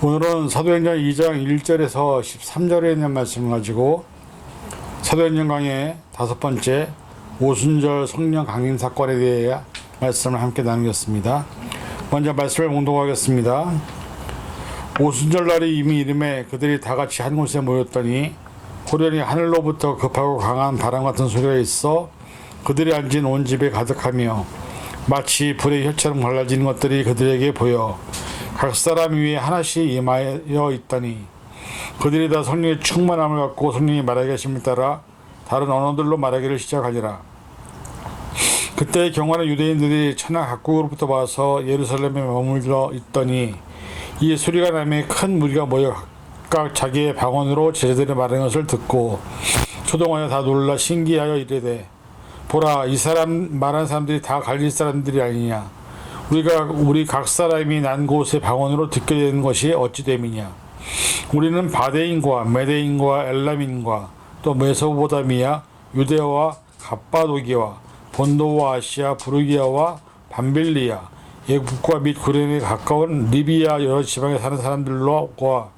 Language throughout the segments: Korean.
오늘은 사도행전 2장 1절에서 13절에 있는 말씀을 가지고 사도행전 강의 5번째 오순절 성령 강림 사건에 대해 말씀을 함께 나누겠습니다. 먼저 말씀을 봉독하겠습니다. 오순절 날이 이미 이름에 그들이 다 같이 한 곳에 모였더니 호련히 하늘로부터 급하고 강한 바람 같은 소리가 있어 그들이 앉은 온 집에 가득하며 마치 불의 혀처럼 갈라지는 것들이 그들에게 보여 각 사람 위에 하나씩 임하여 있더니 그들이 다 성령의 충만함을 갖고 성령이 말하게 하심을 따라 다른 언어들로 말하기를 시작하니라. 그때 경화는 유대인들이 천하 각국으로부터 와서 예루살렘에 머물러 있더니 이 소리가 나매 큰 무리가 모여 각각 자기의 방언으로 제자들이 말하는 것을 듣고 초동하여 다 놀라 신기하여 이르되 보라, 이 사람 말한 사람들이 다 갈릴 사람들이 아니냐. 우리 각 사람이 난 곳의 방언으로 듣게 되는 것이 어찌 됨이냐. 우리는 바데인과 메데인과 엘람인과 또 메소포타미아, 유대와 갑바도기와 본도와 아시아, 부르기아와 밤빌리아, 애국과 및 구레네에 가까운 리비아 여러 지방에 사는 사람들과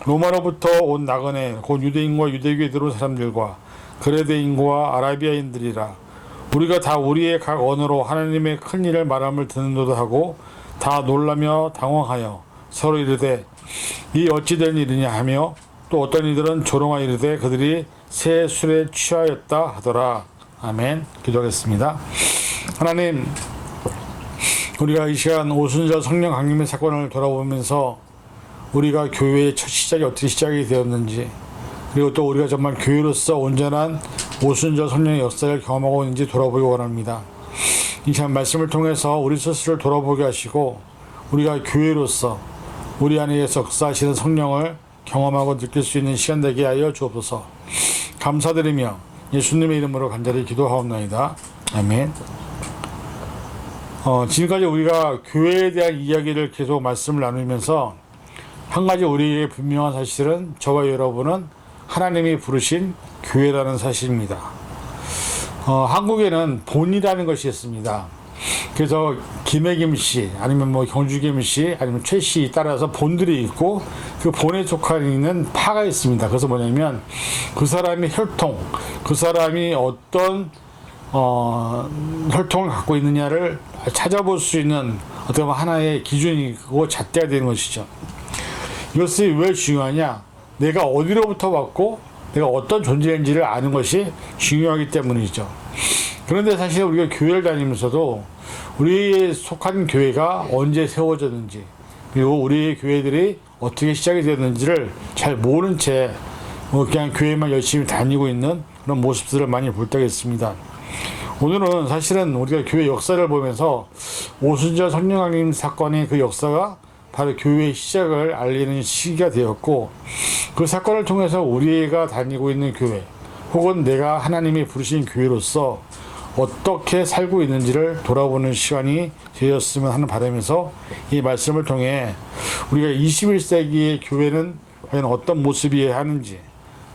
로마로부터 온 나그네 곧 유대인과 유대교에 들어온 사람들과 그레데인과 아라비아인들이라. 우리가 다 우리의 각 언어로 하나님의 큰 일을 말함을 듣는도다 하고 다 놀라며 당황하여 서로 이르되 이 어찌 된 일이냐 하며 또 어떤 이들은 조롱하여 이르되 그들이 새 술에 취하였다 하더라. 아멘. 기도하겠습니다. 하나님, 우리가 이 시간 오순절 성령 강림의 사건을 돌아보면서 우리가 교회의 첫 시작이 어떻게 시작이 되었는지, 그리고 또 우리가 정말 교회로서 온전한 오순절 성령의 역사를 경험하고 있는지 돌아보기 원합니다. 이 시간 말씀을 통해서 우리 스스로를 돌아보게 하시고 우리가 교회로서 우리 안에 역사하시는 성령을 경험하고 느낄 수 있는 시간 되게 하여 주옵소서. 감사드리며 예수님의 이름으로 간절히 기도하옵나이다. 아멘. 지금까지 우리가 교회에 대한 이야기를 계속 말씀을 나누면서 한 가지 우리에게 분명한 사실은 저와 여러분은 하나님이 부르신 교회라는 사실입니다. 한국에는 본이라는 것이 있습니다. 그래서 김해김씨 아니면 경주김씨 아니면 최씨 따라서 본들이 있고 그 본에 속한 있는 파가 있습니다. 그래서 뭐냐면 그 사람의 혈통, 그 사람이 어떤 혈통을 갖고 있느냐를 찾아볼 수 있는 어떤 하나의 기준이고 잣대가 되는 것이죠. 이것이 왜 중요하냐? 내가 어디로부터 왔고 내가 어떤 존재인지를 아는 것이 중요하기 때문이죠. 그런데 사실 우리가 교회를 다니면서도 우리의 속한 교회가 언제 세워졌는지, 그리고 우리의 교회들이 어떻게 시작이 됐는지를 잘 모른 채 그냥 교회만 열심히 다니고 있는 그런 모습들을 많이 볼 때가 있습니다. 오늘은 사실은 우리가 교회 역사를 보면서 오순절 성령 강림 사건의 그 역사가 바로 교회의 시작을 알리는 시기가 되었고, 그 사건을 통해서 우리가 다니고 있는 교회 혹은 내가 하나님이 부르신 교회로서 어떻게 살고 있는지를 돌아보는 시간이 되었으면 하는 바람에서 이 말씀을 통해 우리가 21세기의 교회는 과연 어떤 모습이어야 하는지,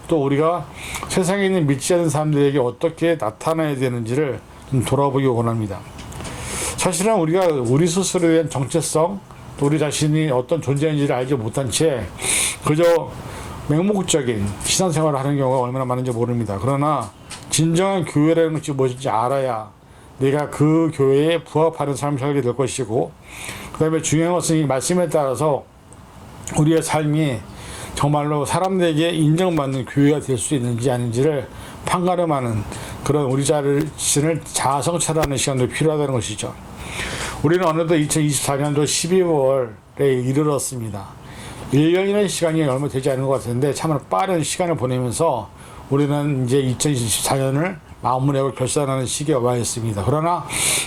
또 우리가 세상에 있는 믿지 않는 사람들에게 어떻게 나타나야 되는지를 좀 돌아보기 원합니다. 사실은 우리가 우리 스스로에 대한 정체성, 또 우리 자신이 어떤 존재인지를 알지 못한 채 그저 맹목적인 신앙생활을 하는 경우가 얼마나 많은지 모릅니다. 그러나 진정한 교회라는 것이 무엇인지 알아야 내가 그 교회에 부합하는 삶을 살게 될 것이고, 그 다음에 중요한 것은 이 말씀에 따라서 우리의 삶이 정말로 사람들에게 인정받는 교회가 될 수 있는지 아닌지를 판가름하는 그런 우리 자신을 자아성찰하는 시간도 필요하다는 것이죠. 우리는 어느덧 2024년도 12월에 이르렀습니다. 1년이라는 시간이 얼마 되지 않은 것 같은데 참 빠른 시간을 보내면서 우리는 이제 2024년을 마무리하고 결산하는 시기에 와 있습니다. 그러나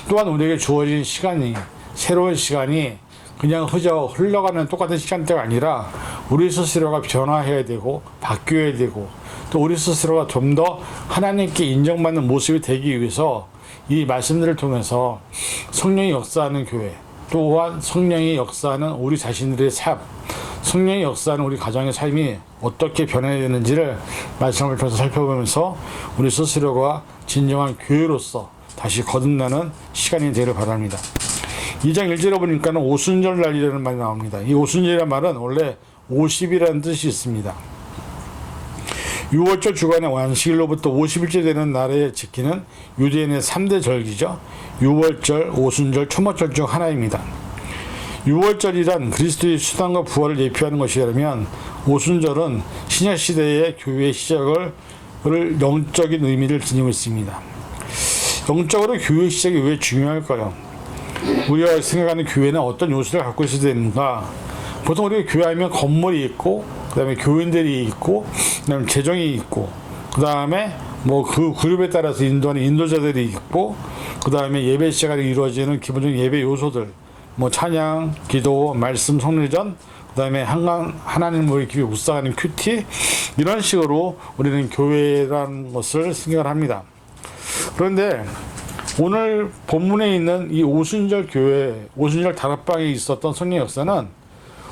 또한 우리에게 주어진 시간이, 새로운 시간이 그냥 흘러가는 똑같은 시간대가 아니라 우리 스스로가 변화해야 되고 바뀌어야 되고, 또 우리 스스로가 좀 더 하나님께 인정받는 모습이 되기 위해서 이 말씀들을 통해서 성령이 역사하는 교회, 또한 성령이 역사하는 우리 자신들의 삶, 성령이 역사하는 우리 가정의 삶이 어떻게 변해야 되는지를 말씀을 통해서 살펴보면서 우리 스스로가 진정한 교회로서 다시 거듭나는 시간이 되기를 바랍니다. 2장 1절에 보니까는 오순절 날이라는 말이 나옵니다. 이 오순절이라는 말은 원래 50이라는 뜻이 있습니다. 6월절 주간의 안식일로부터 50일째 되는 날에 지키는 유대인의 3대 절기죠. 6월절, 오순절, 초막절 중 하나입니다. 6월절이란 그리스도의 수단과 부활을 예표하는 것이라면 오순절은 신약시대의 교회의 시작을 영적인 의미를 지니고 있습니다. 영적으로 교회 시작이 왜 중요할까요? 우리가 생각하는 교회는 어떤 요소를 갖고 있어야 되는가? 보통 우리가 교회하면 건물이 있고, 그 다음에 교인들이 있고, 그 다음에 재정이 있고, 그 다음에 뭐 그 그룹에 따라서 인도하는 인도자들이 있고, 그 다음에 예배 시간에 이루어지는 기본적인 예배 요소들, 뭐 찬양, 기도, 말씀, 성례전, 그 다음에 하나님을 이렇게 묵상하는 큐티, 이런 식으로 우리는 교회라는 것을 생각을 합니다. 그런데 오늘 본문에 있는 이 오순절 교회, 오순절 다락방에 있었던 성령 역사는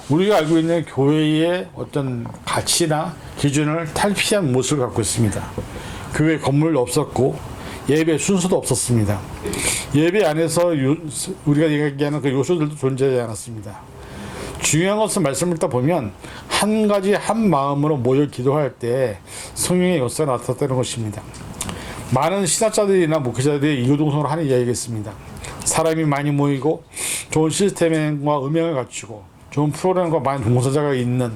우리가 알고 있는 교회의 어떤 가치나 기준을 탈피한 모습을 갖고 있습니다. 교회 건물도 없었고 예배 순서도 없었습니다. 예배 안에서 우리가 얘기하는 그 요소들도 존재하지 않았습니다. 중요한 것은 말씀을 듣다 보면 한 가지 한 마음으로 모여 기도할 때 성령의 역사가 나타났다는 것입니다. 많은 신학자들이나 목회자들이 이구동성으로 하는 이야기겠습니다. 사람이 많이 모이고 좋은 시스템과 음향을 갖추고 좋은 프로그램과 많은 동사자가 있는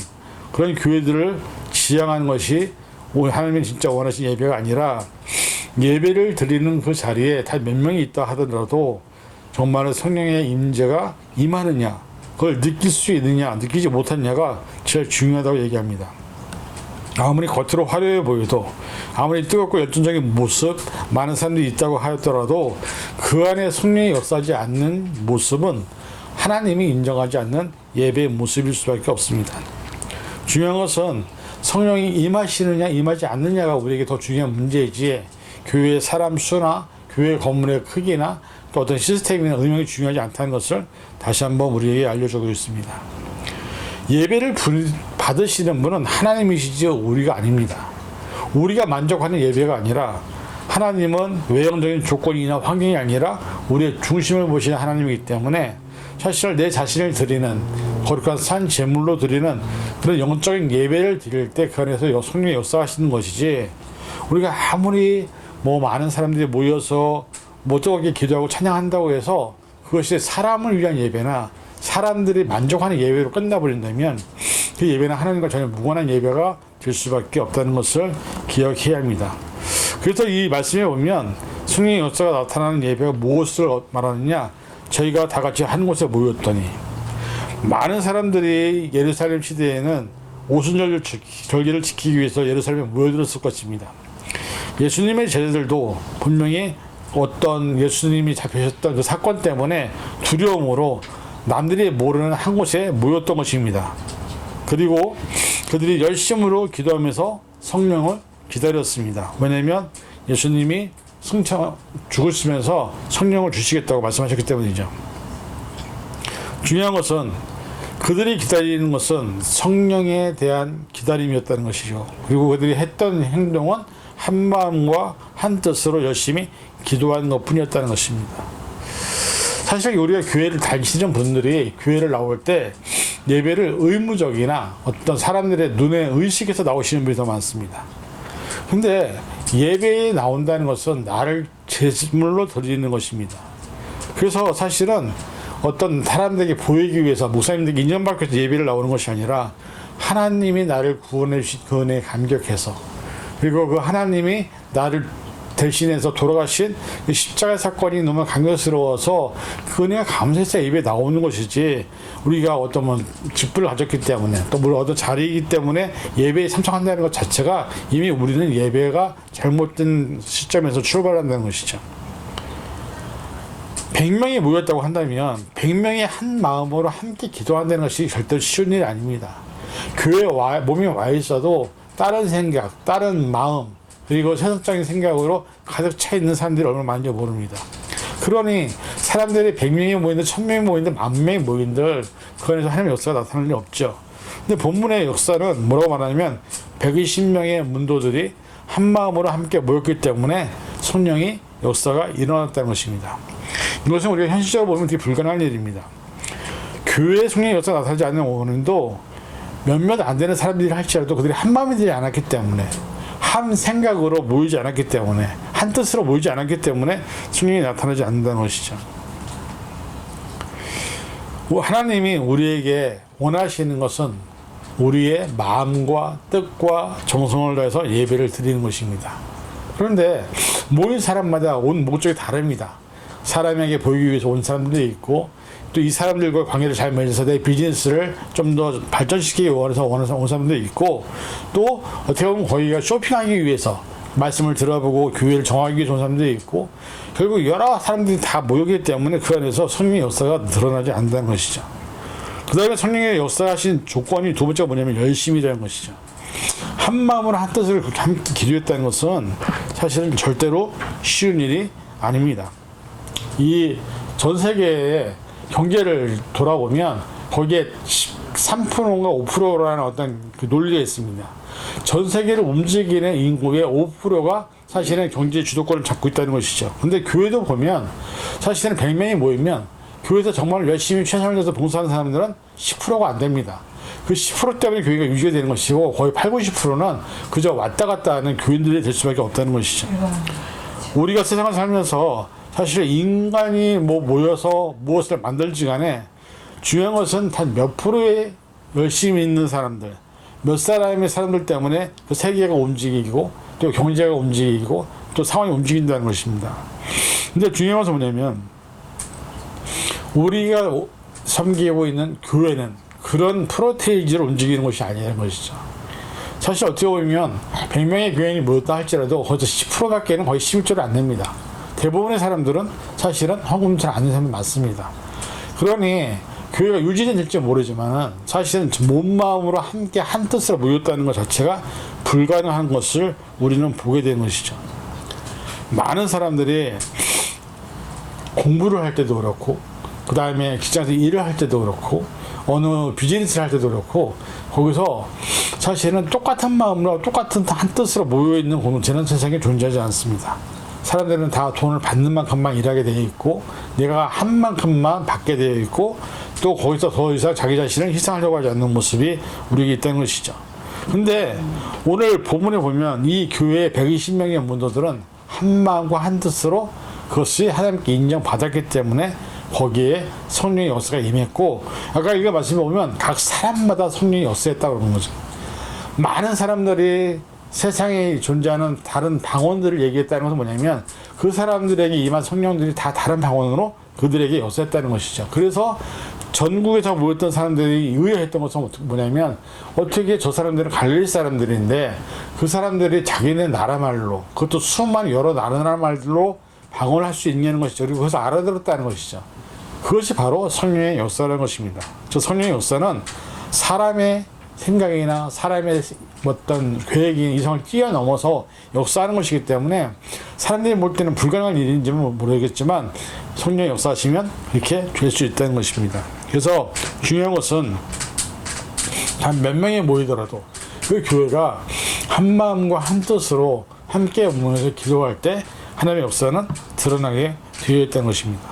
그런 교회들을 지향하는 것이 하나님이 진짜 원하시는 예배가 아니라 예배를 드리는 그 자리에 다 몇 명이 있다 하더라도 정말 성령의 임재가 임하느냐, 그걸 느낄 수 있느냐, 느끼지 못하느냐가 제일 중요하다고 얘기합니다. 아무리 겉으로 화려해 보여도, 아무리 뜨겁고 열정적인 모습, 많은 사람들이 있다고 하였더라도 그 안에 성령이 역사하지 않는 모습은 하나님이 인정하지 않는 예배의 모습일 수밖에 없습니다. 중요한 것은 성령이 임하시느냐 임하지 않느냐가 우리에게 더 중요한 문제이지 교회의 사람 수나 교회 건물의 크기나 또 어떤 시스템이나 의명이 중요하지 않다는 것을 다시 한번 우리에게 알려주고 있습니다. 예배를 받으시는 분은 하나님이시지 우리가 아닙니다. 우리가 만족하는 예배가 아니라 하나님은 외형적인 조건이나 환경이 아니라 우리의 중심을 보시는 하나님이기 때문에 사실 내 자신을 드리는 거룩한 산 제물로 드리는 그런 영적인 예배를 드릴 때 그 안에서 성령의 역사하시는 것이지 우리가 아무리 뭐 많은 사람들이 모여서 뭐 뜨겁게 기도하고 찬양한다고 해서 그것이 사람을 위한 예배나 사람들이 만족하는 예배로 끝나버린다면 그 예배는 하나님과 전혀 무관한 예배가 될 수밖에 없다는 것을 기억해야 합니다. 그래서 이 말씀에 보면 성령의 역사가 나타나는 예배가 무엇을 말하느냐, 저희가 다 같이 한 곳에 모였더니, 많은 사람들이 예루살렘 시대에는 오순절 절기를 지키기 위해서 예루살렘에 모여들었을 것입니다. 예수님의 제자들도 분명히 어떤 예수님이 잡히셨던 그 사건 때문에 두려움으로 남들이 모르는 한 곳에 모였던 것입니다. 그리고 그들이 열심으로 기도하면서 성령을 기다렸습니다. 왜냐하면 예수님이 죽으시면서 성령을 주시겠다고 말씀하셨기 때문이죠. 중요한 것은 그들이 기다리는 것은 성령에 대한 기다림이었다는 것이죠. 그리고 그들이 했던 행동은 한 마음과 한 뜻으로 열심히 기도하는 것뿐이었다는 것입니다. 사실 우리가 교회를 다니시는 분들이 교회를 나올 때 예배를 의무적이나 어떤 사람들의 눈에 의식해서 나오시는 분이 더 많습니다. 근데 예배에 나온다는 것은 나를 제물로 드리는 것입니다. 그래서 사실은 어떤 사람들에게 보이기 위해서 목사님들에게 인정받기 위해서 예배를 나오는 것이 아니라 하나님이 나를 구원해 주신 그 은혜에 감격해서, 그리고 그 하나님이 나를 대신해서 돌아가신 십자가 사건이 너무 감격스러워서 그 은혜가 감사해서 예배에 나오는 것이지, 우리가 어떤 뭐 직분을 가졌기 때문에 또 물론 어떤 자리이기 때문에 예배에 참석한다는 것 자체가 이미 우리는 예배가 잘못된 시점에서 출발한다는 것이죠. 100명이 모였다고 한다면 100명이 한 마음으로 함께 기도한다는 것이 절대 쉬운 일이 아닙니다. 교회에 몸이 와 있어도 다른 생각, 다른 마음, 그리고 세상적인 생각으로 가득 차 있는 사람들이 얼마나 많은지 모릅니다. 그러니 사람들이 100명이 모이는데 1000명이 모이는데 10,000명이 모이는데 그 안에서 하나님의 역사가 나타날 리 없죠. 근데 본문의 역사는 뭐라고 말하냐면 120명의 문도들이 한 마음으로 함께 모였기 때문에 성령의 역사가 일어났다는 것입니다. 이것은 우리가 현실적으로 보면 되게 불가능한 일입니다. 교회에 성령의 역사가 나타나지 않는 원인도 몇몇 안 되는 사람들이 할지라도 그들이 한 마음이 되지 않았기 때문에, 한 생각으로 모이지 않았기 때문에, 한 뜻으로 모이지 않았기 때문에 성령이 나타나지 않는다는 것이죠. 하나님이 우리에게 원하시는 것은 우리의 마음과 뜻과 정성을 다해서 예배를 드리는 것입니다. 그런데 모인 사람마다 온 목적이 다릅니다. 사람에게 보이기 위해서 온 사람들도 있고, 또 이 사람들과 관계를 잘 맺어서 내 비즈니스를 좀 더 발전시키기 원해서 온 사람도 있고, 또 어떻게 보면 거기가 쇼핑하기 위해서 말씀을 들어보고 교회를 정하기 위해서 온 사람도 있고, 결국 여러 사람들이 다 모이기 때문에 그 안에서 성령의 역사가 드러나지 않는다는 것이죠. 그 다음에 성령의 역사하신 조건이 두 번째가 뭐냐면 열심이라는 것이죠. 한 마음으로 한 뜻을 함께 기도했다는 것은 사실은 절대로 쉬운 일이 아닙니다. 이 전 세계의 경제를 돌아보면 거기에 3%인가 5%라는 어떤 그 논리가 있습니다. 전 세계를 움직이는 인구의 5%가 사실은 경제 주도권을 잡고 있다는 것이죠. 근데 교회도 보면 사실은 100명이 모이면 교회에서 정말 열심히 최선을 다해서 봉사하는 사람들은 10%가 안 됩니다. 그 10% 때문에 교회가 유지가 되는 것이고, 거의 80, 90%는 그저 왔다 갔다 하는 교인들이 될 수밖에 없다는 것이죠. 우리가 세상을 살면서 사실 인간이 모여서 무엇을 만들지 간에 중요한 것은 단 몇 프로의 열심히 있는 사람들, 몇 사람의 사람들 때문에 그 세계가 움직이고, 또 경제가 움직이고, 또 상황이 움직인다는 것입니다. 근데 중요한 것은 뭐냐면, 우리가 섬기고 있는 교회는 그런 프로테이지를 움직이는 것이 아니라는 것이죠. 사실 어떻게 보면 100명의 교인이 모였다 할지라도 거기서 10%밖에는 거의 11조를 안 냅니다. 대부분의 사람들은 사실은 헌금 잘 안 내는 사람이 많습니다. 그러니 교회가 유지는 될지 모르지만 사실은 몸 마음으로 함께 한 뜻으로 모였다는 것 자체가 불가능한 것을 우리는 보게 되는 것이죠. 많은 사람들이 공부를 할 때도 그렇고, 그 다음에 직장에서 일을 할 때도 그렇고, 어느 비즈니스를 할 때도 그렇고, 거기서 사실은 똑같은 마음으로 똑같은 한 뜻으로 모여있는 공동체는 세상에 존재하지 않습니다. 사람들은 다 돈을 받는 만큼만 일하게 되어 있고, 내가 한 만큼만 받게 되어 있고, 또 거기서 더 이상 자기 자신을 희생하려고 하지 않는 모습이 우리에게 있다는 것이죠. 근데 오늘 본문에 보면 이 교회의 120명의 문도들은 한 마음과 한 뜻으로 그것이 하나님께 인정받았기 때문에 거기에 성령의 역사가 임했고, 아까 이거 말씀해 보면 각 사람마다 성령의 역사했다고 그러는 거죠. 많은 사람들이 세상에 존재하는 다른 방언들을 얘기했다는 것은 뭐냐면, 그 사람들에게 임한 성령들이 다 다른 방언으로 그들에게 역사했다는 것이죠. 그래서 전국에서 모였던 사람들이 의아했던 것은 뭐냐면, 어떻게 저 사람들은 갈릴리 사람들인데 그 사람들이 자기네 나라 말로, 그것도 수많은 여러 나라 말로 방언을 할 수 있냐는 것이죠. 그리고 그것을 알아들었다는 것이죠. 그것이 바로 성령의 역사라는 것입니다. 저 성령의 역사는 사람의 생각이나 사람의 어떤 계획이 이성을 뛰어넘어서 역사하는 것이기 때문에 사람들이 볼 때는 불가능한 일인지는 모르겠지만 성령의 역사하시면 이렇게 될 수 있다는 것입니다. 그래서 중요한 것은 단 몇 명이 모이더라도 그 교회가 한 마음과 한 뜻으로 함께 모여서 기도할 때 하나님의 역사는 드러나게 되어 있다는 것입니다.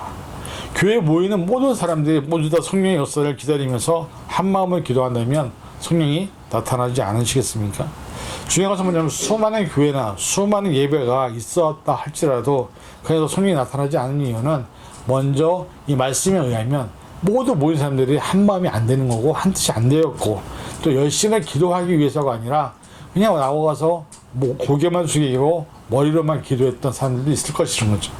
교회에 모이는 모든 사람들이 모두 다 성령의 역사를 기다리면서 한 마음을 기도한다면 성령이 나타나지 않으시겠습니까? 중요한 것은 뭐냐면, 수많은 교회나 수많은 예배가 있었다 할지라도 그래서 성령이 나타나지 않는 이유는, 먼저 이 말씀에 의하면 모두 모인 사람들이 한 마음이 안 되는 거고, 한 뜻이 안 되었고, 또 열심히 기도하기 위해서가 아니라 그냥 나와서 고개만 숙이고 머리로만 기도했던 사람들도 있을 것이라는 거죠.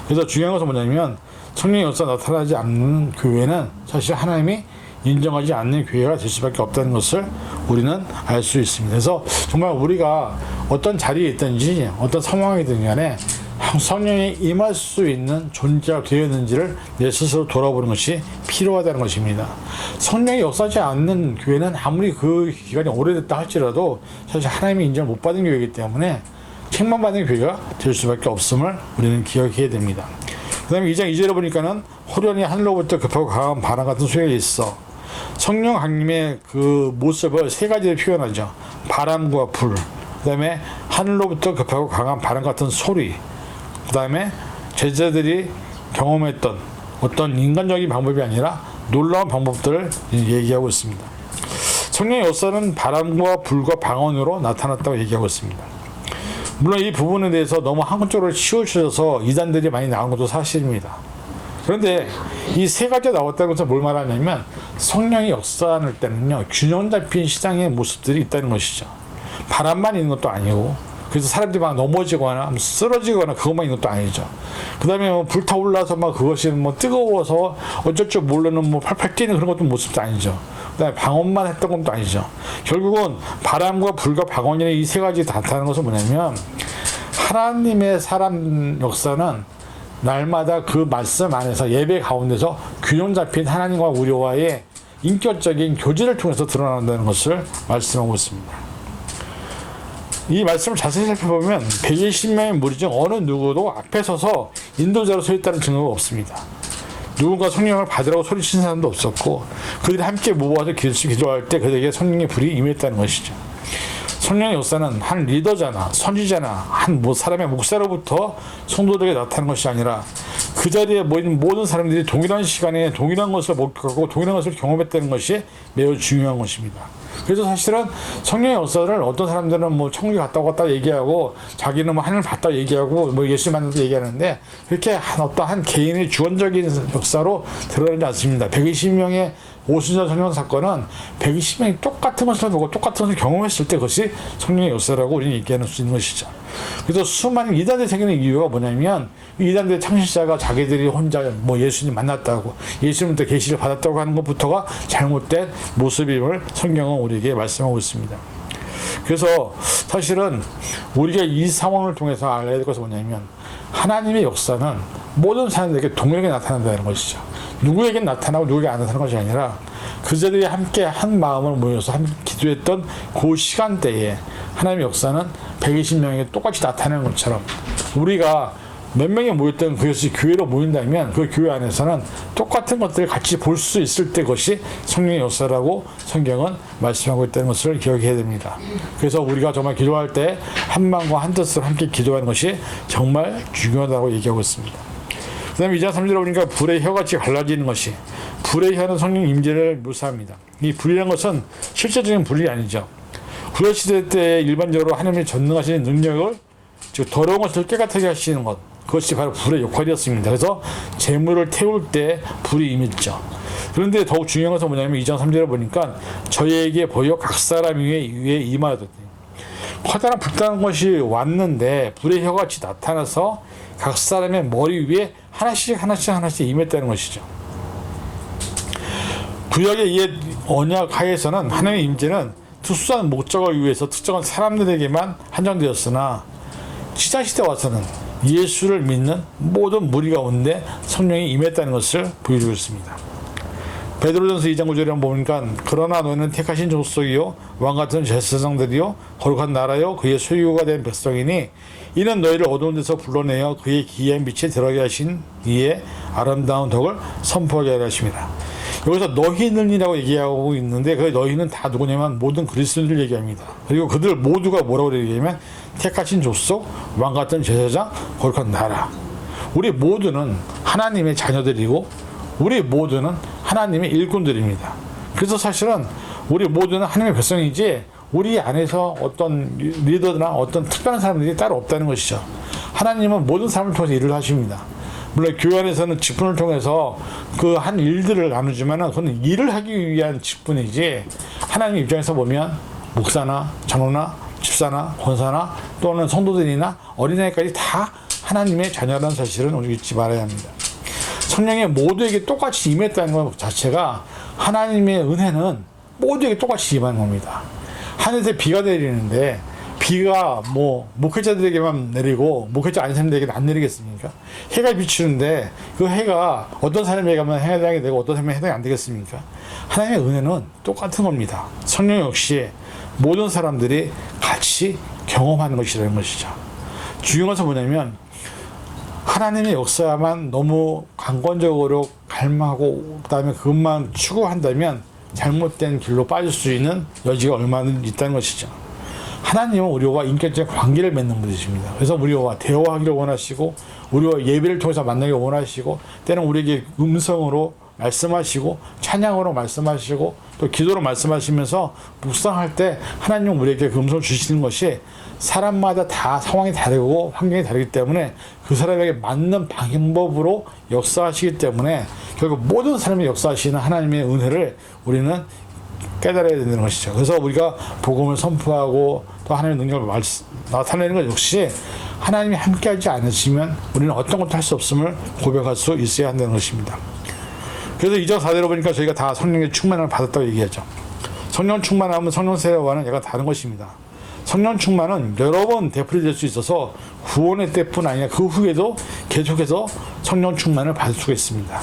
그래서 중요한 것은 뭐냐면, 성령의 역사가 나타나지 않는 교회는 사실 하나님이 인정하지 않는 교회가 될 수밖에 없다는 것을 우리는 알 수 있습니다. 그래서 정말 우리가 어떤 자리에 있든지 어떤 상황이든 간에 성령이 임할 수 있는 존재가 되었는지를 내 스스로 돌아보는 것이 필요하다는 것입니다. 성령이 역사하지 않는 교회는 아무리 그 기간이 오래됐다 할지라도 사실 하나님이 인정을 못 받은 교회이기 때문에 책만 받는 교회가 될 수밖에 없음을 우리는 기억해야 됩니다. 그 다음에 2장 2절에 보니까는 호련히 하늘로부터 급하고 강한 바람 같은 소리가 있어. 성령 강림의 그 모습을 세 가지로 표현하죠. 바람과 불, 그 다음에 하늘로부터 급하고 강한 바람 같은 소리, 그 다음에 제자들이 경험했던 어떤 인간적인 방법이 아니라 놀라운 방법들을 얘기하고 있습니다. 성령의 역사는 바람과 불과 방언으로 나타났다고 얘기하고 있습니다. 물론 이 부분에 대해서 너무 한쪽으로 치우쳐져서 이단들이 많이 나온 것도 사실입니다. 그런데 이 세 가지가 나왔다는 것은 뭘 말하냐면 성령이 역사할 때는요, 균형 잡힌 시장의 모습들이 있다는 것이죠. 바람만 있는 것도 아니고, 그래서 사람들이 막 넘어지거나 쓰러지거나 그것만 있는 것도 아니죠. 그 다음에 뭐 불타올라서 막 그것이 뭐 뜨거워서 어쩔 줄 모르는 뭐 팔팔 뛰는 그런 것도 모습도 아니죠. 그 다음에 방언만 했던 것도 아니죠. 결국은 바람과 불과 방언이라는 이 세 가지 다 나타나는 것은 뭐냐면 하나님의 사람 역사는 날마다 그 말씀 안에서 예배 가운데서 균형 잡힌 하나님과 우리와의 인격적인 교제를 통해서 드러난다는 것을 말씀하고 있습니다. 이 말씀을 자세히 살펴보면 120명의 무리 중 어느 누구도 앞에 서서 인도자로 서 있다는 증거가 없습니다. 누군가 성령을 받으라고 소리친 사람도 없었고 그들이 함께 모아서 기도할 때 그들에게 성령의 불이 임했다는 것이죠. 성령의 역사는 한 리더자나 선지자나 한 사람의 목사로부터 성도들에게 나타나는 것이 아니라 그 자리에 모인 모든 사람들이 동일한 시간에 동일한 것을 목격하고 동일한 것을 경험했다는 것이 매우 중요한 것입니다. 그래서 사실은 성령의 역사를 어떤 사람들은 뭐 천국에 갔다 왔다 얘기하고 자기는 뭐 하늘 봤다 얘기하고 뭐 예수 만났다 얘기하는데 그렇게 어떠한 개인의 주관적인 역사로 드러나지 않습니다. 120명의 오순절 성령 사건은 120명이 똑같은 것을 보고 똑같은 것을 경험했을 때 그것이 성령의 역사라고 우리는 얘기할 수 있는 것이죠. 그래서 수많은 이단들이 생기는 이유가 뭐냐면 이단들의 창시자가 자기들이 혼자 뭐 예수님 만났다고 예수님부터 계시를 받았다고 하는 것부터가 잘못된 모습임을 성경은 우리에게 말씀하고 있습니다. 그래서 사실은 우리가 이 상황을 통해서 알아야 될 것은 뭐냐면 하나님의 역사는 모든 사람들에게 동일하게 나타난다는 것이죠. 누구에게 나타나고 누구에게 안 나타나는 것이 아니라 그들이 함께 한 마음을 모여서 함께 기도했던 그 시간대에 하나님의 역사는 120명에게 똑같이 나타나는 것처럼 우리가 몇 명이 모였던 그것이 교회로 모인다면 그 교회 안에서는 똑같은 것들을 같이 볼 수 있을 때 것이 성령의 역사라고 성경은 말씀하고 있다는 것을 기억해야 됩니다. 그래서 우리가 정말 기도할 때 한 마음과 한 뜻으로 함께 기도하는 것이 정말 중요하다고 얘기하고 있습니다. 그 다음에 2장 3절에 보니까 불의 혀같이 갈라지는 것이 불의 혀는 성령 임재를 묘사합니다. 이 불이라는 것은 실제적인 불이 아니죠. 구약시대 때 일반적으로 하나님의 전능하신 능력을 즉 더러운 것을 깨끗하게 하시는 것 그것이 바로 불의 역할이었습니다. 그래서 재물을 태울 때 불이 임했죠. 그런데 더욱 중요한 것은 뭐냐면 2장 3절에 보니까 저희에게 보여 각 사람 위에 임하였더니 커다란 불타는 것이 왔는데 불의 혀같이 나타나서 각 사람의 머리 위에 하나씩 임했다는 것이죠. 구약의 옛 언약 하에서는 하나님의 임재는 특수한 목적을 위해서 특정한 사람들에게만 한정되었으나 시장시대 와서는 예수를 믿는 모든 무리 가운데 성령이 임했다는 것을 보여주고 있습니다. 베드로전서 2장 9절에 보니까 그러나 너희는 택하신 족속이요 왕같은 제사장들이요 거룩한 나라요 그의 소유가 된 백성이니 이는 너희를 어두운 데서 불러내어 그의 기이한 빛에 들어가게 하신 이의 아름다운 덕을 선포하게 하려 하십니다. 여기서 너희는이라고 얘기하고 있는데 그 너희는 다 누구냐면 모든 그리스도인들 얘기합니다. 그리고 그들 모두가 뭐라고 얘기하면 택하신 족속, 왕같은 제사장, 거룩한 나라. 우리 모두는 하나님의 자녀들이고 우리 모두는 하나님의 일꾼들입니다. 그래서 사실은 우리 모두는 하나님의 백성이지 우리 안에서 어떤 리더나 어떤 특별한 사람들이 따로 없다는 것이죠. 하나님은 모든 사람을 통해서 일을 하십니다. 물론 교회 안에서는 직분을 통해서 그 한 일들을 나누지만은 그건 일을 하기 위한 직분이지 하나님 입장에서 보면 목사나 장로나 집사나 권사나 또는 성도들이나 어린아이까지 다 하나님의 자녀라는 사실은 우리 잊지 말아야 합니다. 성령이 모두에게 똑같이 임했다는 것 자체가 하나님의 은혜는 모두에게 똑같이 임하는 겁니다. 하늘에서 비가 내리는데 비가 뭐 목회자들에게만 내리고 목회자 아닌 사람들에게는 안 내리겠습니까? 해가 비추는데 그 해가 어떤 사람에게 가면 해당이 되고 어떤 사람에게 해당이 안 되겠습니까? 하나님의 은혜는 똑같은 겁니다. 성령 역시 모든 사람들이 같이 경험하는 것이라는 것이죠. 중요한 것은 뭐냐면 하나님의 역사만 너무 강권적으로 갈망하고 그다음에 그것만 추구한다면 잘못된 길로 빠질 수 있는 여지가 얼마나 있다는 것이죠. 하나님은 우리와 인격적인 관계를 맺는 분이십니다. 그래서 우리와 대화하기를 원하시고 우리와 예배를 통해서 만나기를 원하시고 때는 우리에게 음성으로 말씀하시고 찬양으로 말씀하시고 또 기도로 말씀하시면서 묵상할 때 하나님은 우리에게 그 음성을 주시는 것이 사람마다 다 상황이 다르고 환경이 다르기 때문에 그 사람에게 맞는 방법으로 역사하시기 때문에 결국 모든 사람이 역사하시는 하나님의 은혜를 우리는 깨달아야 되는 것이죠. 그래서 우리가 복음을 선포하고 또 하나님의 능력을 나타내는 것 역시 하나님이 함께하지 않으시면 우리는 어떤 것도 할 수 없음을 고백할 수 있어야 한다는 것입니다. 그래서 2장 4절을 보니까 저희가 다 성령의 충만을 받았다고 얘기하죠. 성령 충만하면 성령 세례와는 약간 다른 것입니다. 성령 충만은 여러 번 되풀이될 수 있어서 구원의 때뿐 아니라 그 후에도 계속해서 성령 충만을 받을 수가 있습니다.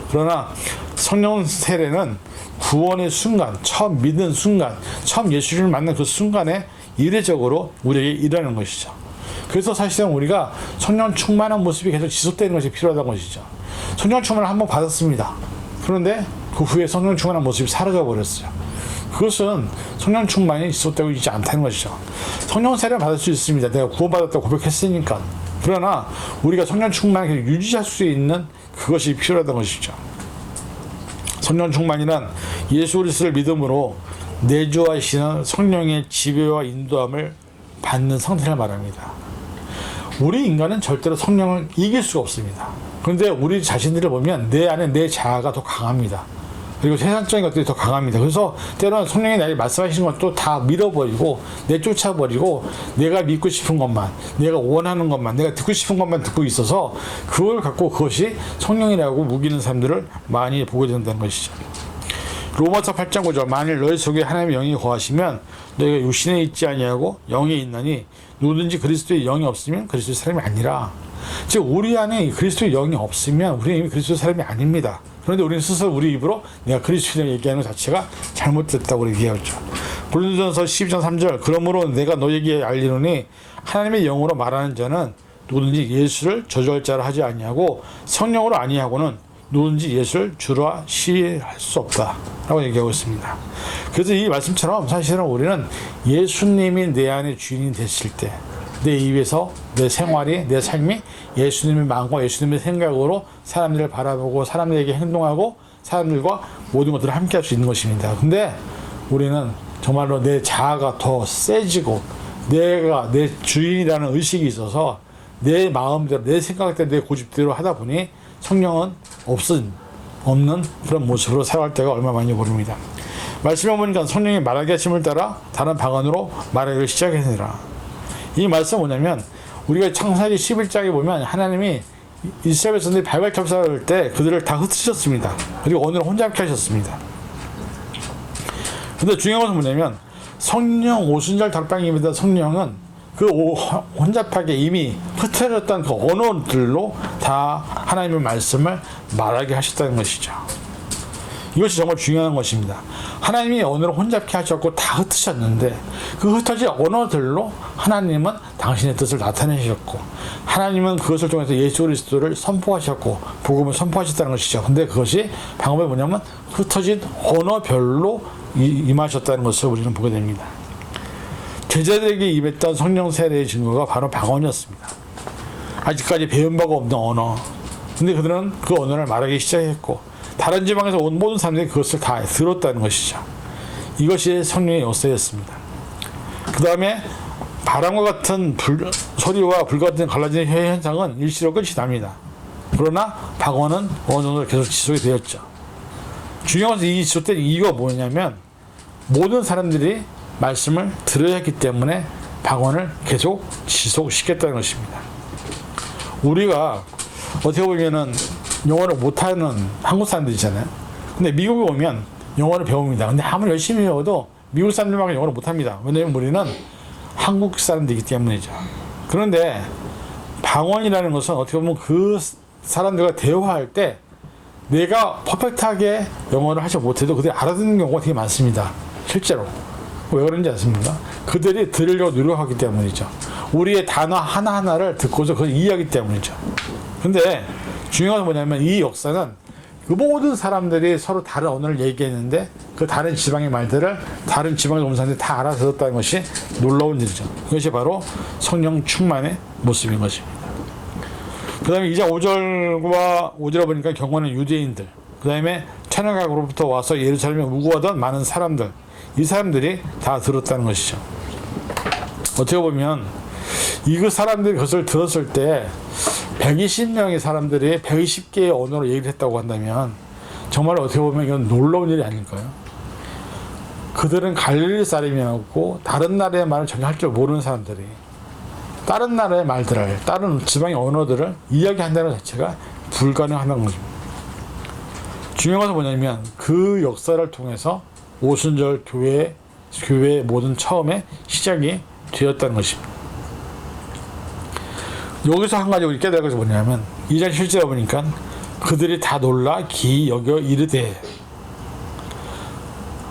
그러나 성령 세례는 구원의 순간, 처음 믿는 순간, 처음 예수를 만난 그 순간에 이례적으로 우리에게 일하는 것이죠. 그래서 사실은 우리가 성령 충만한 모습이 계속 지속되는 것이 필요하다는 것이죠. 성령 충만을 한번 받았습니다. 그런데 그 후에 성령 충만한 모습이 사라져 버렸어요. 그것은 성령 충만이 지속되고 있지 않다는 것이죠. 성령 세례를 받을 수 있습니다. 내가 구원받았다고 고백했으니까. 그러나 우리가 성령 충만을 유지할 수 있는 그것이 필요하다는 것이죠. 성령 충만이란 예수 그리스도를 믿음으로 내주하시는 성령의 지배와 인도함을 받는 상태를 말합니다. 우리 인간은 절대로 성령을 이길 수가 없습니다. 그런데 우리 자신들을 보면 내 안에 내 자아가 더 강합니다. 그리고 세상적인 것들이 더 강합니다. 그래서 때로는 성령이 나에게 말씀하시는 것도 다 밀어버리고 내쫓아버리고 내가 믿고 싶은 것만, 내가 원하는 것만, 내가 듣고 싶은 것만 듣고 있어서 그걸 갖고 그것이 성령이라고 우기는 사람들을 많이 보게 된다는 것이죠. 로마서 8장 9절 만일 너희 속에 하나님의 영이 거하시면 너희가 육신에 있지 아니하고 영에 있나니 누구든지 그리스도의 영이 없으면 그리스도의 사람이 아니라. 즉 우리 안에 그리스도의 영이 없으면 우리는 이미 그리스도의 사람이 아닙니다. 그런데 우리는 스스로 우리 입으로 내가 그리스도를 얘기하는 것 자체가 잘못됐다고 얘기하죠. 고린도전서 12장 3절 그러므로 내가 너에게 알리노니 하나님의 영으로 말하는 자는 누구든지 예수를 저주할 자라 하지 아니하고 성령으로 아니하고는 누구든지 예수를 주라 시할 수 없다 라고 얘기하고 있습니다. 그래서 이 말씀처럼 사실은 우리는 예수님이 내 안에 주인이 되실 때 내 입에서 내 생활이 내 삶이 예수님의 마음과 예수님의 생각으로 사람들을 바라보고 사람들에게 행동하고 사람들과 모든 것들을 함께 할 수 있는 것입니다. 근데 우리는 정말로 내 자아가 더 세지고 내가 내 주인이라는 의식이 있어서 내 마음대로 내 생각대로 내 고집대로 하다 보니 성령은 없는 그런 모습으로 살아갈 때가 얼마 많이 모릅니다. 말씀해 보니까 성령이 말하게 하심을 따라 다른 방언으로 말하기를 시작하니라. 이 말씀은 뭐냐면 우리가 창세기 11장에 보면 하나님이 이스라엘 백성들이 발발 접사할 때 그들을 다 흩으셨습니다. 그리고 오늘 혼잡케 하셨습니다. 근데 중요한 것은 뭐냐면 성령 오순절 달방입니다. 성령은 그 혼잡하게 이미 흩어졌던 그 언어들로 다 하나님의 말씀을 말하게 하셨다는 것이죠. 이것이 정말 중요한 것입니다. 하나님이 언어를 혼잡케 하셨고 다 흩으셨는데 그 흩어진 언어들로 하나님은 당신의 뜻을 나타내셨고 하나님은 그것을 통해서 예수 그리스도를 선포하셨고 복음을 선포하셨다는 것이죠. 근데 그것이 방법이 뭐냐면 흩어진 언어별로 임하셨다는 것을 우리는 보게 됩니다. 제자들에게 임했던 성령 세례의 증거가 바로 방언이었습니다. 아직까지 배운 바가 없는 언어. 근데 그들은 그 언어를 말하기 시작했고 다른 지방에서 온 모든 사람들이 그것을 다 들었다는 것이죠. 이것이 성령의 역사였습니다. 그 다음에 바람과 같은 소리와 불과 같은 갈라지는 현상은 일시로 끝이 납니다. 그러나 방언은 어느 정도 계속 지속이 되었죠. 중요한 것은 이 지속된 이유가 뭐냐면 모든 사람들이 말씀을 들어야 했기 때문에 방언을 계속 지속시켰다는 것입니다. 우리가 어떻게 보면은 영어를 못하는 한국 사람들이잖아요. 근데 미국에 오면 영어를 배웁니다. 근데 아무리 열심히 배워도 미국 사람들만큼 영어를 못합니다. 왜냐하면 우리는 한국 사람들이기 때문이죠. 그런데 방언이라는 것은 어떻게 보면 그 사람들과 대화할 때 내가 퍼펙트하게 영어를 하지 못해도 그들이 알아듣는 경우가 되게 많습니다. 실제로. 왜 그런지 아십니까? 그들이 들으려고 노력하기 때문이죠. 우리의 단어 하나하나를 듣고서 그걸 이해하기 때문이죠. 근데 중요한 건 뭐냐면 이 역사는 그 모든 사람들이 서로 다른 언어를 얘기했는데 그 다른 지방의 말들을 다른 지방의 온 사람들이 다 알아들었다는 것이 놀라운 일이죠. 이것이 바로 성령 충만의 모습인 것입니다. 그 다음에 2장 5절과 5절에 보니까 경고는 유대인들, 그 다음에 천연각으로부터 와서 예루살렘에 우고하던 많은 사람들, 이 사람들이 다 들었다는 것이죠. 어떻게 보면 이 사람들이 그것을 들었을 때 120명의 사람들이 120개의 언어로 얘기를 했다고 한다면 정말 어떻게 보면 이건 놀라운 일이 아닐까요? 그들은 갈릴리 사람이었고 다른 나라의 말을 전혀 할 줄 모르는 사람들이 다른 나라의 말들을, 다른 지방의 언어들을 이야기한다는 것 자체가 불가능하다는 것입니다. 중요한 것은 뭐냐면 그 역사를 통해서 오순절 교회의 모든 처음에 시작이 되었다는 것입니다. 여기서 한 가지 우리 깨달은 것이 뭐냐면 2장 7절에 보니까 그들이 다 놀라 기이 여겨 이르되,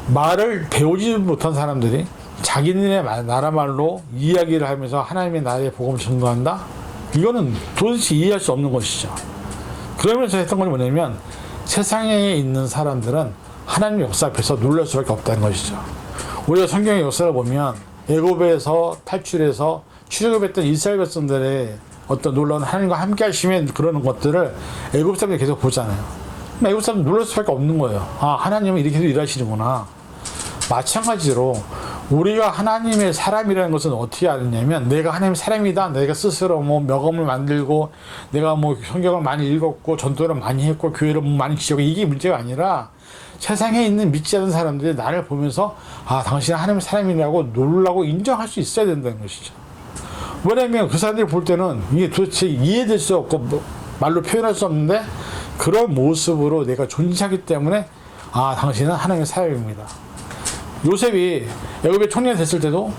말을 배우지 못한 사람들이 자기네 나라 말로 이야기를 하면서 하나님의 나라의 복음을 전도한다? 이거는 도대체 이해할 수 없는 것이죠. 그러면서 했던 건 뭐냐면 세상에 있는 사람들은 하나님의 역사 앞에서 놀랄 수밖에 없다는 것이죠. 우리가 성경의 역사를 보면 애굽에서 탈출해서 출애굽했던 이스라엘 백성들의 어떤 놀라운 하나님과 함께 하시면 그러는 것들을 애굽 사람들이 계속 보잖아요. 애굽 사람들 놀랄 수밖에 없는 거예요. 아, 하나님은 이렇게도 일하시는구나. 마찬가지로 우리가 하나님의 사람이라는 것은 어떻게 아느냐면 내가 하나님의 사람이다. 내가 스스로 뭐 명함을 만들고 내가 뭐 성경을 많이 읽었고 전도를 많이 했고 교회를 많이 지었고 이게 문제가 아니라 세상에 있는 믿지 않는 사람들이 나를 보면서 아, 당신은 하나님의 사람이라고 놀라고 인정할 수 있어야 된다는 것이죠. 왜냐면 그 사람들이 볼 때는 이게 도대체 이해될 수 없고 말로 표현할 수 없는데 그런 모습으로 내가 존재하기 때문에 아, 당신은 하나님의 사람입니다. 요셉이 애굽의 총리가 됐을 때도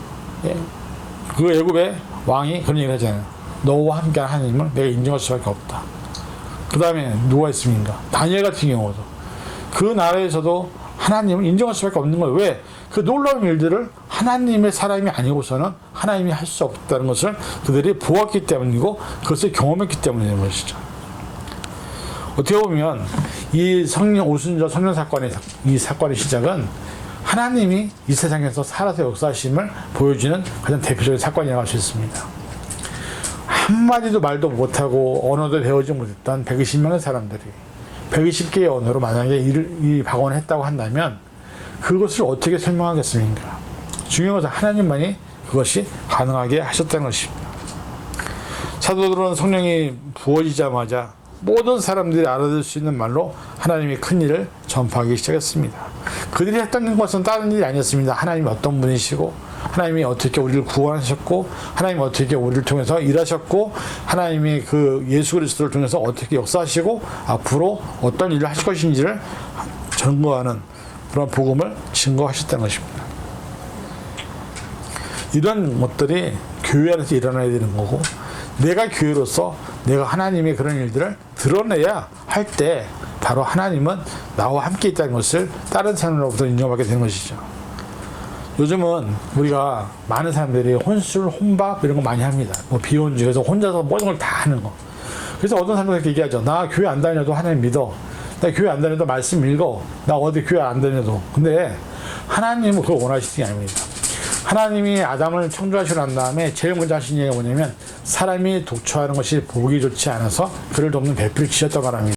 그 애굽의 왕이 그런 얘기를 하잖아요. 너와 함께한 하나님을 내가 인정할 수밖에 없다. 그 다음에 누가 있습니까? 다니엘 같은 경우도 그 나라에서도 하나님을 인정할 수밖에 없는 거예요. 왜? 그 놀라운 일들을 하나님의 사람이 아니고서는 하나님이 할 수 없다는 것을 그들이 보았기 때문이고 그것을 경험했기 때문인 것이죠. 어떻게 보면 이 성령 오순절 성령 사건의 이 사건의 시작은 하나님이 이 세상에서 살아서 역사하심을 보여주는 가장 대표적인 사건이라고 할 수 있습니다. 한마디도 말도 못하고 언어도 배우지 못했던 120명의 사람들이 120개의 언어로 만약에 이 박원을 했다고 한다면 그것을 어떻게 설명하겠습니까? 중요한 것은 하나님만이 그것이 가능하게 하셨다는 것입니다. 사도들은 성령이 부어지자마자 모든 사람들이 알아들 수 있는 말로 하나님의 큰 일을 전파하기 시작했습니다. 그들이 했던 것은 다른 일이 아니었습니다. 하나님이 어떤 분이시고 하나님이 어떻게 우리를 구원하셨고 하나님이 어떻게 우리를 통해서 일하셨고 하나님이 그 예수 그리스도를 통해서 어떻게 역사하시고 앞으로 어떤 일을 하실 것인지를 증거하는 그런 복음을 증거하셨다는 것입니다. 이런 것들이 교회 안에서 일어나야 되는 거고 내가 교회로서 내가 하나님의 그런 일들을 드러내야 할 때 바로 하나님은 나와 함께 있다는 것을 다른 사람으로부터 인정받게 되는 것이죠. 요즘은 우리가 많은 사람들이 혼술, 혼밥 이런 거 많이 합니다. 뭐 비혼주의에서 혼자서 모든 걸 다 하는 거. 그래서 어떤 사람들이 얘기하죠. 나 교회 안 다녀도 하나님 믿어. 나 교회 안 다녀도 말씀 읽어. 나 어디 교회 안 다녀도. 근데 하나님은 그걸 원하시는 게 아닙니다. 하나님이 아담을 창조하시고 난 다음에 제일 먼저 하신 얘기가 뭐냐면 사람이 독초하는 것이 보기 좋지 않아서 그를 돕는 배필을 지었다고 말합니다.